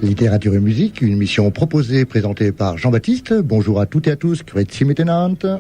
Littérature et musique, une émission proposée, présentée par Jean-Baptiste. Bonjour à toutes et à tous, grüezi miteinander.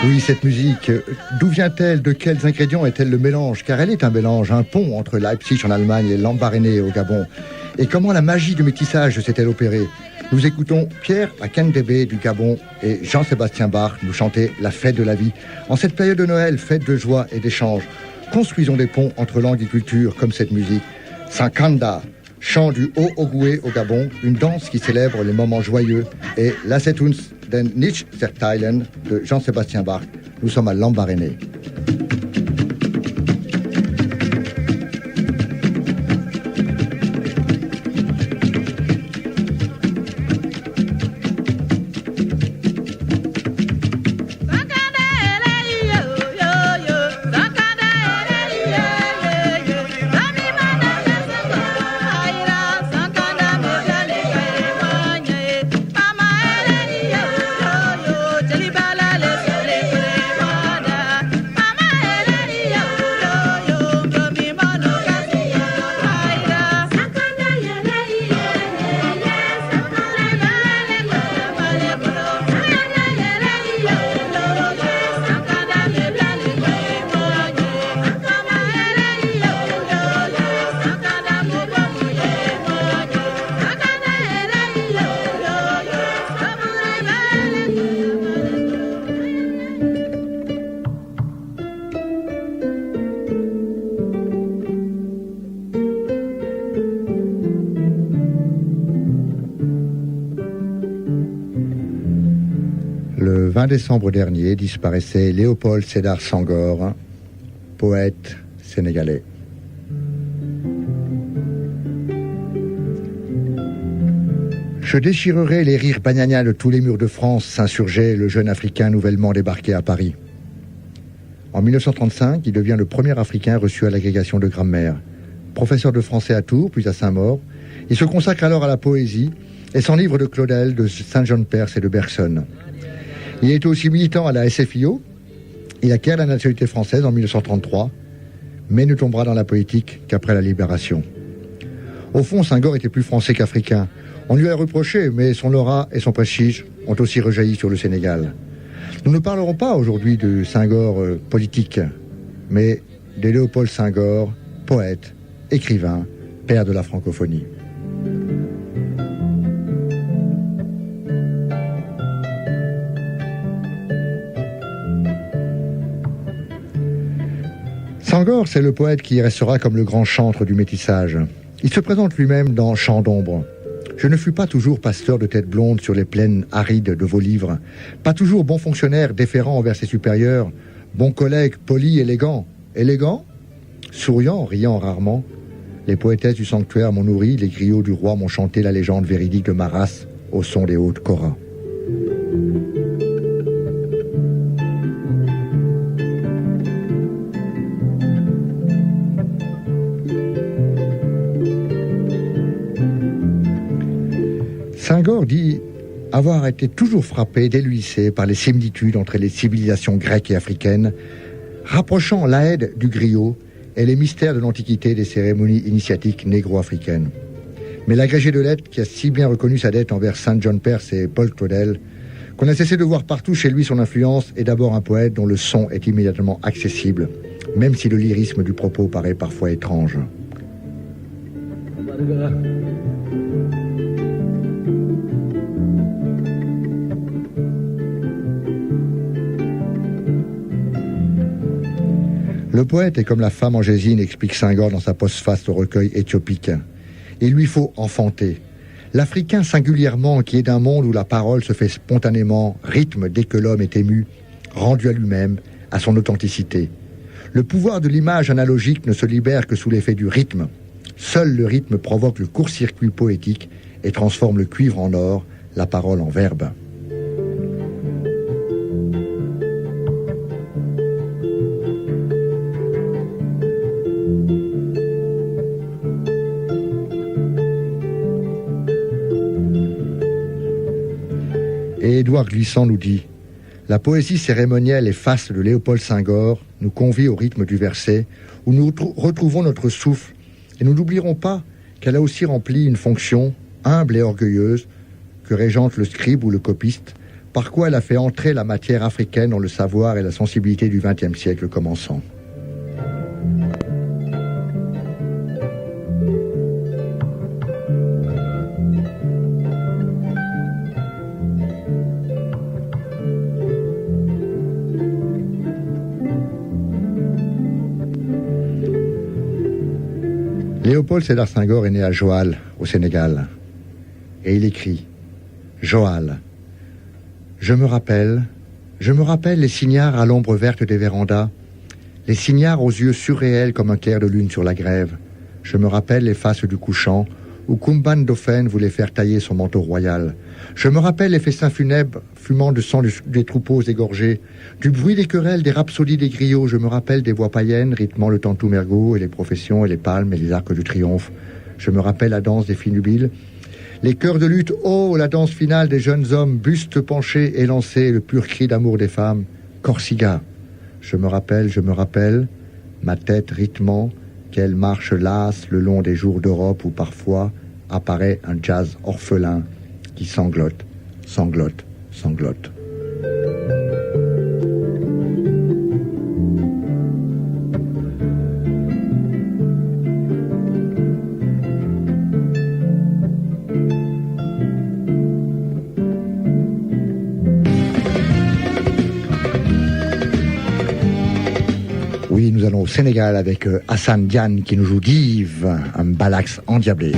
Oui, cette musique, d'où vient-elle? De quels ingrédients est-elle le mélange? Car elle est un mélange, un pont entre Leipzig en Allemagne et Lambaréné au Gabon. Et comment la magie du métissage s'est-elle opérée? Nous écoutons Pierre Akindébé du Gabon et Jean-Sébastien Bach nous chanter La fête de la vie. En cette période de Noël, fête de joie et d'échange, construisons des ponts entre langue et culture comme cette musique. Sankanda, chant du Haut-Ogoué au Gabon, une danse qui célèbre les moments joyeux, et Lasset uns den nicht zerteilen de Jean-Sébastien Bach. Nous sommes à Lambaréné. 20 décembre dernier disparaissait Léopold Sédar Senghor, poète sénégalais. Je déchirerai les rires bagnagnas de tous les murs de France, s'insurgeait le jeune Africain nouvellement débarqué à Paris. En 1935, il devient le premier Africain reçu à l'agrégation de grammaire. Professeur de français à Tours, puis à Saint-Maur, il se consacre alors à la poésie et s'enivre de Claudel, de Saint-Jean-de-Perse et de Bergson. Il est aussi militant à la SFIO. Il acquiert la nationalité française en 1933, mais ne tombera dans la politique qu'après la Libération. Au fond, Senghor était plus français qu'africain. On lui a reproché, mais son aura et son prestige ont aussi rejailli sur le Sénégal. Nous ne parlerons pas aujourd'hui de Senghor politique, mais de Léopold Senghor, poète, écrivain, père de la francophonie. Senghor, c'est le poète qui restera comme le grand chantre du métissage. Il se présente lui-même dans Chants d'ombre. Je ne fus pas toujours pasteur de tête blonde sur les plaines arides de vos livres, pas toujours bon fonctionnaire déférent envers ses supérieurs, bon collègue poli, élégant. Élégant ? Souriant, riant rarement. Les poétesses du sanctuaire m'ont nourri, les griots du roi m'ont chanté la légende véridique de ma race au son des hautes choras. Senghor dit avoir été toujours frappé dès le lycée par les similitudes entre les civilisations grecques et africaines, rapprochant l'Aède du griot et les mystères de l'Antiquité des cérémonies initiatiques négro-africaines. Mais l'agrégé de lettres, qui a si bien reconnu sa dette envers Saint-Jean-de-Perse et Paul Claudel, qu'on a cessé de voir partout chez lui son influence, est d'abord un poète dont le son est immédiatement accessible, même si le lyrisme du propos paraît parfois étrange. Le poète est comme la femme angésine, explique Senghor dans sa postface au recueil éthiopique. Il lui faut enfanter. L'Africain singulièrement, qui est d'un monde où la parole se fait spontanément, rythme dès que l'homme est ému, rendu à lui-même, à son authenticité. Le pouvoir de l'image analogique ne se libère que sous l'effet du rythme. Seul le rythme provoque le court-circuit poétique et transforme le cuivre en or, la parole en verbe. Et Édouard Glissant nous dit « La poésie cérémonielle et faste de Léopold Senghor nous convie au rythme du verset où nous retrouvons notre souffle et nous n'oublierons pas qu'elle a aussi rempli une fonction humble et orgueilleuse que régente le scribe ou le copiste, par quoi elle a fait entrer la matière africaine dans le savoir et la sensibilité du XXe siècle commençant. » Léopold Sédar Senghor est né à Joal, au Sénégal. Et il écrit « Joal, je me rappelle les cignards à l'ombre verte des vérandas, les cignards aux yeux surréels comme un clair de lune sur la grève. Je me rappelle les faces du couchant, où Kumban Dauphin voulait faire tailler son manteau royal. Je me rappelle les festins funèbres fumant de sang des troupeaux égorgés, du bruit des querelles, des rhapsodies des griots. Je me rappelle des voix païennes rythmant le tantou mergot et les professions et les palmes et les arcs du triomphe. Je me rappelle la danse des filles nubiles, les chœurs de lutte, oh, la danse finale des jeunes hommes, bustes penchés et lancés, le pur cri d'amour des femmes, Corsica. Je me rappelle, ma tête rythmant, qu'elle marche lasse le long des jours d'Europe où parfois apparaît un jazz orphelin qui sanglote, sanglote, sanglote. Oui, nous allons au Sénégal avec Hassan Diane qui nous joue Dive, un balax endiablé.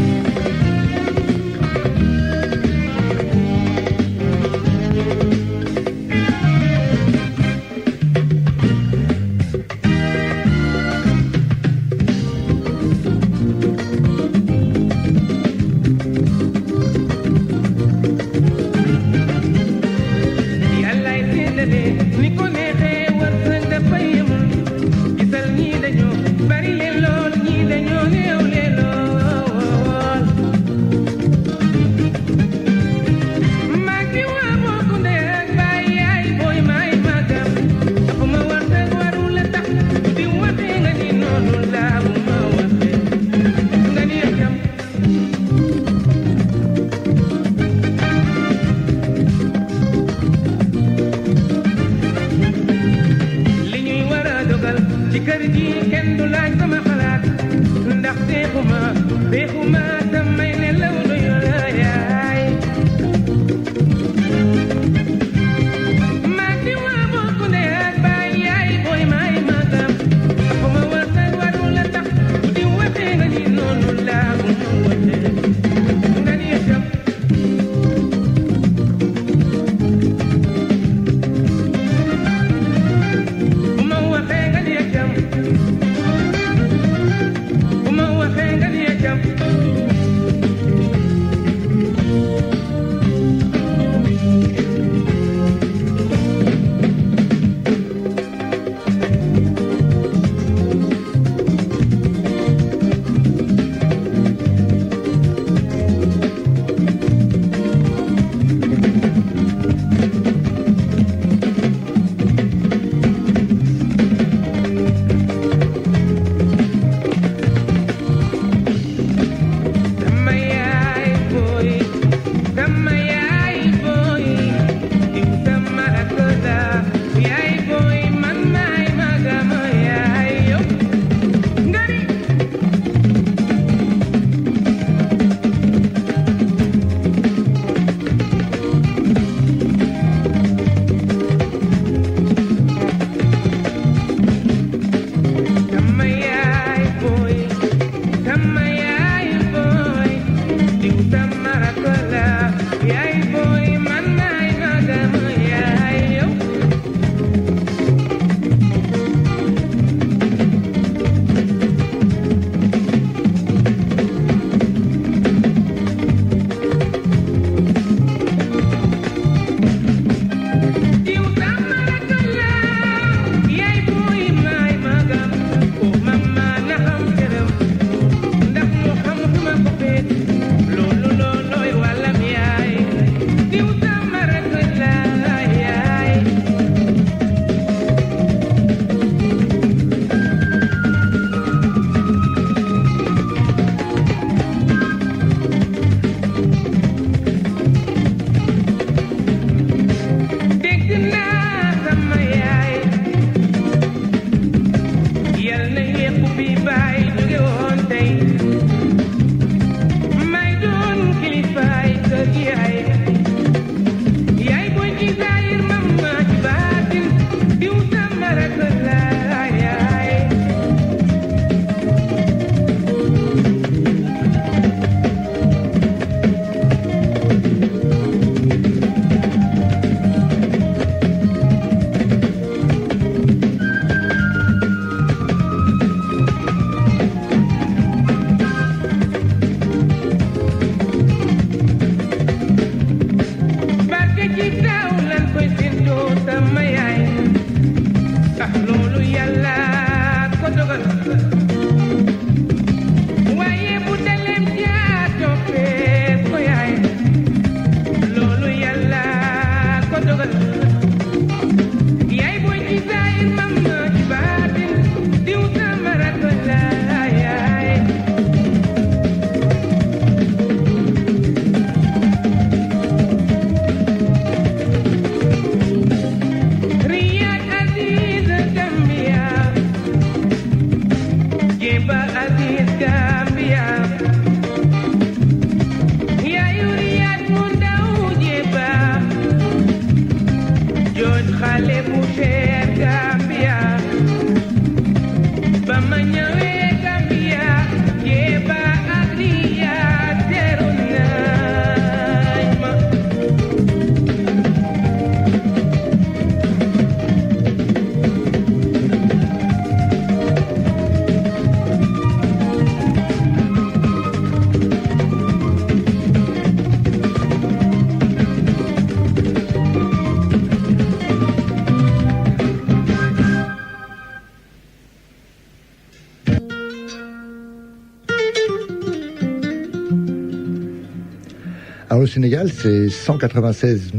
Alors, le Sénégal, c'est 196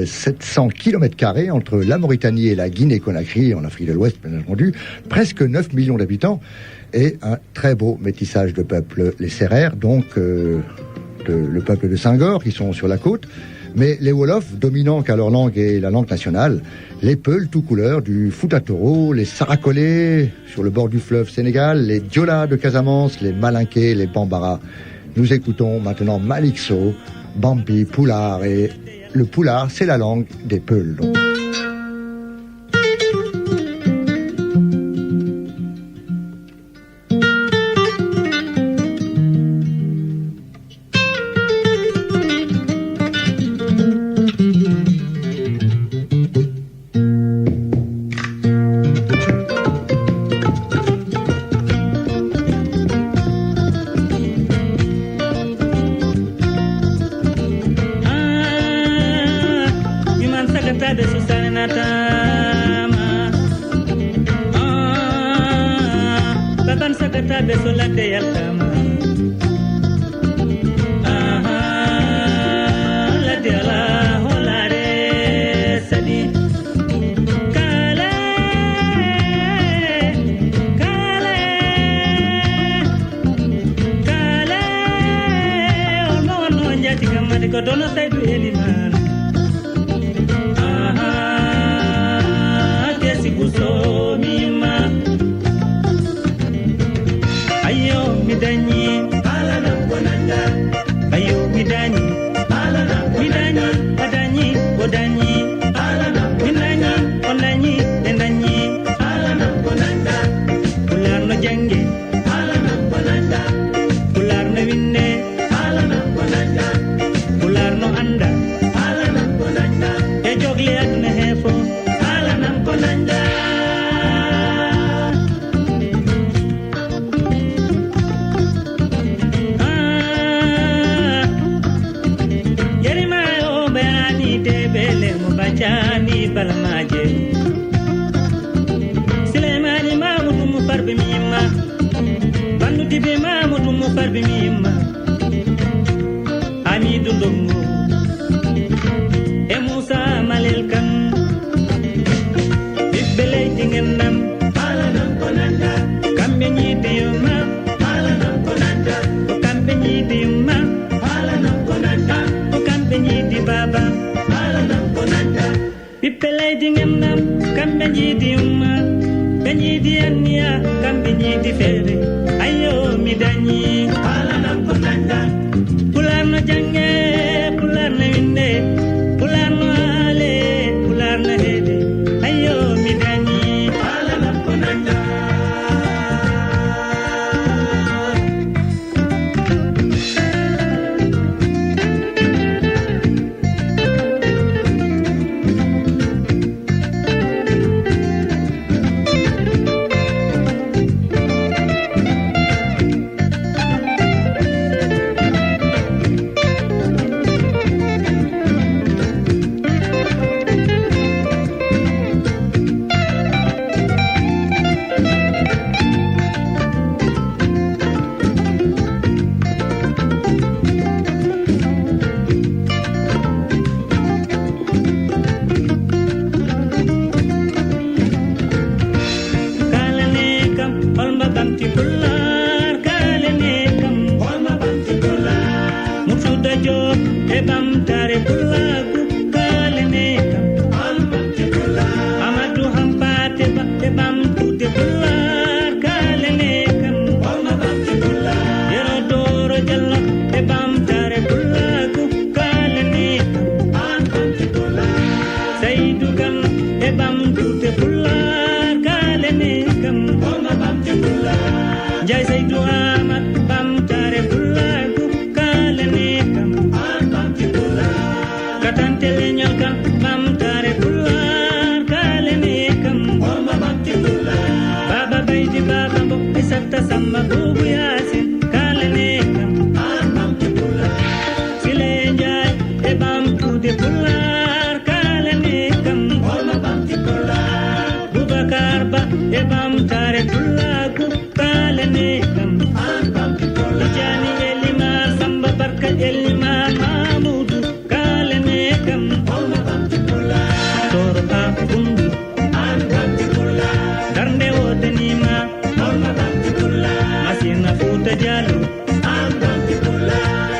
700 km² entre la Mauritanie et la Guinée-Conakry, en Afrique de l'Ouest, bien entendu, presque 9 millions d'habitants, et un très beau métissage de peuples. Les Sérères, donc, le peuple de Senghor, qui sont sur la côte, Mais les Wolofs, dominants car leur langue est la langue nationale, les Peuls tout couleur, du Fouta Toro, les Saracolais sur le bord du fleuve Sénégal, les Diola de Casamance, les Malinqués, les Bambara. Nous écoutons maintenant Malikso, Bambi, Poulard, et le Poulard, c'est la langue des Peuls. Donc.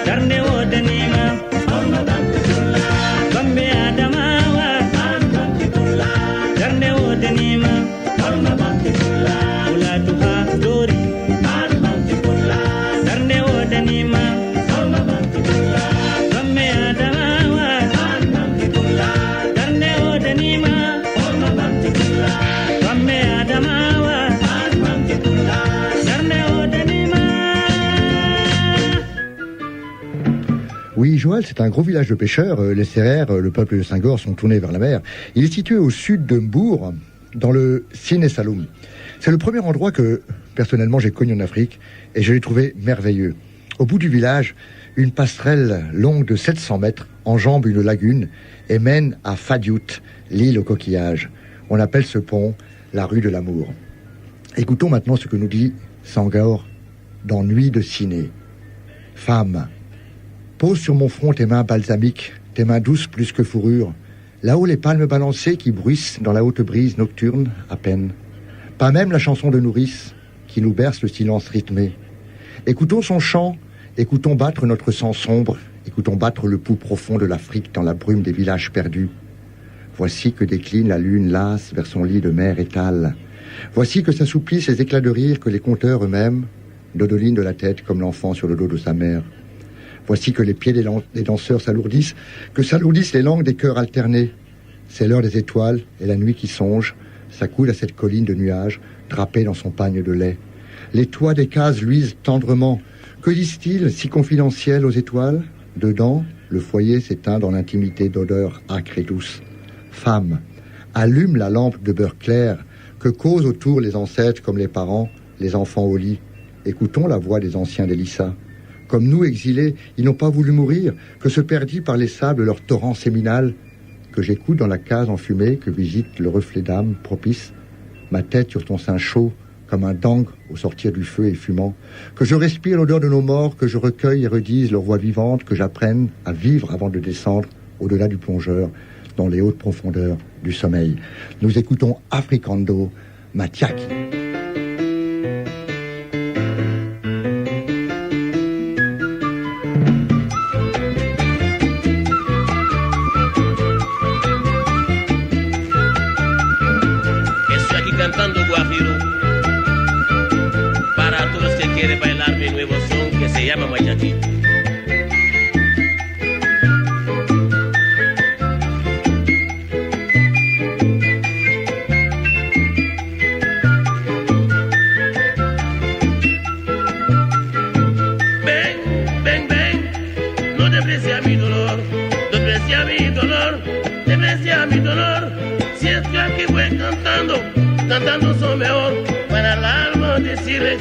Darne wodanima, Oui, Joal, c'est un gros village de pêcheurs. Les Sérères, le peuple de Senghor, sont tournés vers la mer. Il est situé au sud de Mbour, dans le Sine Saloum. C'est le premier endroit que, personnellement, j'ai connu en Afrique, et je l'ai trouvé merveilleux. Au bout du village, une passerelle longue de 700 mètres enjambe une lagune et mène à Fadiout, l'île aux coquillages. On appelle ce pont la rue de l'amour. Écoutons maintenant ce que nous dit Senghor dans Nuit de Ciné. Femme, pose sur mon front tes mains balsamiques, tes mains douces plus que fourrure. Là-haut les palmes balancées qui bruissent dans la haute brise nocturne à peine. Pas même la chanson de nourrice qui nous berce le silence rythmé. Écoutons son chant, écoutons battre notre sang sombre, écoutons battre le pouls profond de l'Afrique dans la brume des villages perdus. Voici que décline la lune lasse vers son lit de mer étale. Voici que s'assouplit ces éclats de rire que les conteurs eux-mêmes dodelinent de la tête comme l'enfant sur le dos de sa mère. Voici que les pieds des danseurs s'alourdissent, que s'alourdissent les langues des chœurs alternés. C'est l'heure des étoiles et la nuit qui songe s'accoule à cette colline de nuages drapée dans son pagne de lait. Les toits des cases luisent tendrement. Que disent-ils si confidentiels aux étoiles? Dedans, le foyer s'éteint dans l'intimité d'odeurs âcres et douces. Femme, allume la lampe de beurre clair que causent autour les ancêtres comme les parents, les enfants au lit. Écoutons la voix des anciens d'Elissa. Comme nous, exilés, ils n'ont pas voulu mourir, que se perdit par les sables leur torrent séminal, que j'écoute dans la case enfumée, que visite le reflet d'âme propice, ma tête sur ton sein chaud, comme un dang au sortir du feu et fumant, que je respire l'odeur de nos morts, que je recueille et redise leur voix vivante, que j'apprenne à vivre avant de descendre au-delà du plongeur, dans les hautes profondeurs du sommeil. Nous écoutons Africando Matiaki. Cantando guajiro para todos los que quieren bailar mi nuevo son que se llama Machaquí. Ven, ven, ven, no desprecia mi dolor, no desprecia mi dolor, desprecia mi dolor. Si es que aquí voy cantando son mejor, para el alma decirle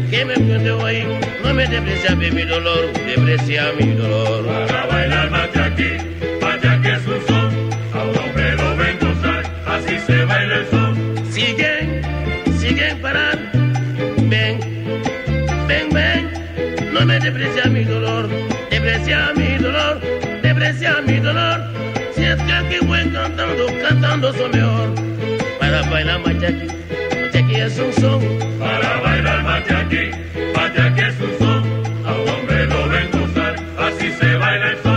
que me cuente hoy, no me desprecia mi dolor, desprecia mi dolor. Para bailar machaquí, machaquí es un son, a un hombre lo ven gozar, así se baila el son. Siguen parar, ven, ven, ven, no me desprecia mi dolor, desprecia mi dolor, desprecia mi dolor. Si es que aquí voy cantando son mejor. Para bailar machaquí, machaquí es un son. Para bailar machaquí, machaquí es un son, a un hombre lo ven gozar, así se baila el son.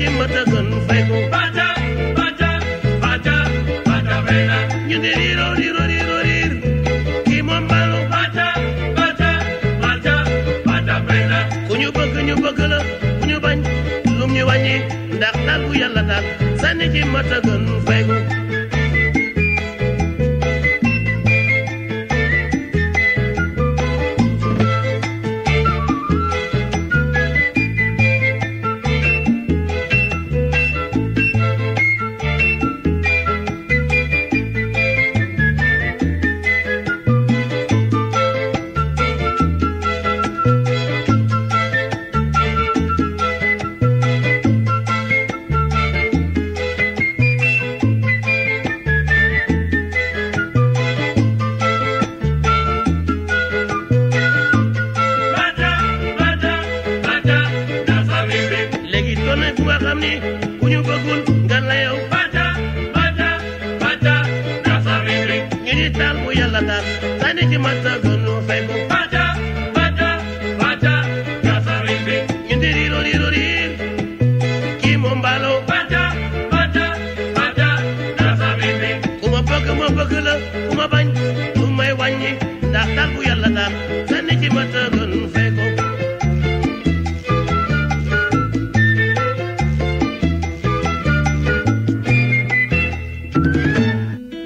ci mata gën fay ko Baja, baja, baja, baja bella. ñu di riiro riiro riiro riir kii moom mbaalu Baja, baja, baja, baja bella. ku ñu bëgg la ku ñu bañ lum ñu wàññi ndax daal bu yàlla daal sànni ci mata gën fay ko Baja, baja, baja, dasa bibi. léegi doon nañ ku nga xam ni ku ñu bëggul ngan la yow Baja, baja, baja, dasa bibi. ñu ni taal bu yàlla taal sànni ci mata gën fay ko Baja, baja, baja, dasa bibi. ñu di riiro riiro riir kii moom mbaaloo Baja, baja, baja, dasa bibi. ku ma bëgg la ku ma bañ lu may wàññi ndax taal bu yàlla taal sànni ci mata gën fay